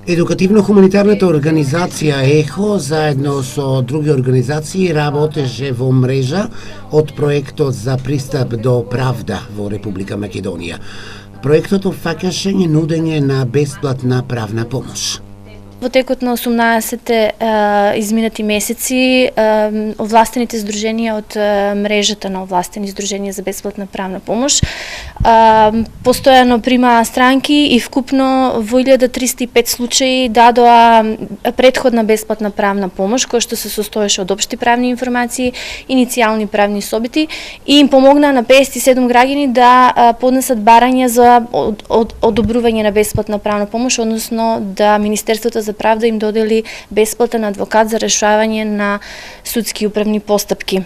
Едукативно-хуманитарната организација ЕХО заедно со други организации работеше во мрежа од проектот за пристап до правда во Република Македонија. Проектот опфаќаше нудење на бесплатна правна помош. Во текот на 18 изминати месеци, овластените здруженија од мрежата на овластени здруженија за бесплатна правна помош постојано примаа странки и вкупно во 1305 случаи дадоа претходна бесплатна правна помош, која што се состоеше од општи правни информации, иницијални правни собити и им помогнаа на 57 граѓани да поднесат барања за одобрување на бесплатна правна помош, односно да Министерството за правда им додели бесплатен адвокат за решавање на судски и управни постапки.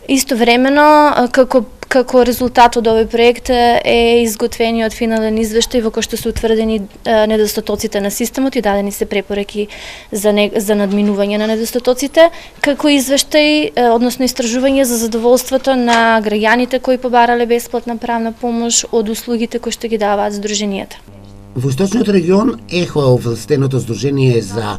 Истовремено, како резултат од овој проект е изготвениот финален извештај во кој што се утврдени недостатоците на системот и дадени се препораки за надминување на недостатоците, како извештај, односно истражување за задоволството на граѓаните кои побарале бесплатна правна помош од услугите кои што ги даваат здруженијата. Во источниот регион ЕХО е овластеното здружение за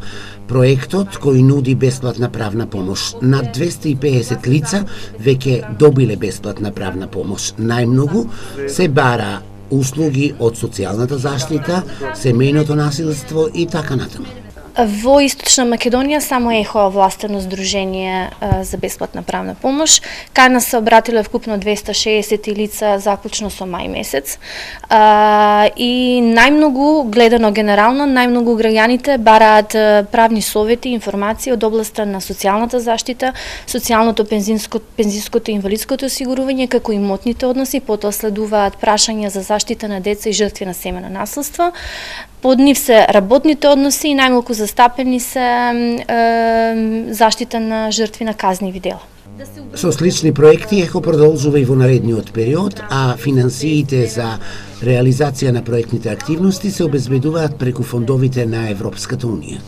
проектот кој нуди бесплатна правна помош. Над 250 лица веќе добиле бесплатна правна помош. Најмногу се бара услуги од социјалната заштита, семејното насилство и така натаму. Во Источна Македонија само ЕХО е овластено здружение за бесплатна правна помош. Кај нас се обратиле вкупно 260 лица заклучно со мај месец. И најмногу, гледано генерално, најмногу граѓаните бараат правни совети и информации од областа на социјалната заштита, социјалното пензиското и инвалидското осигурување, како и имотните односи, потоа следуваат прашања за заштита на деца и жртви на семејно насилство. Под нив се работните односи и најмалку застапени се заштита на жртви на казниви дела. Со слични проекти ЕХО продолжува и во наредниот период, а финансиите за реализација на проектните активности се обезбедуваат преку фондовите на Европската Унија.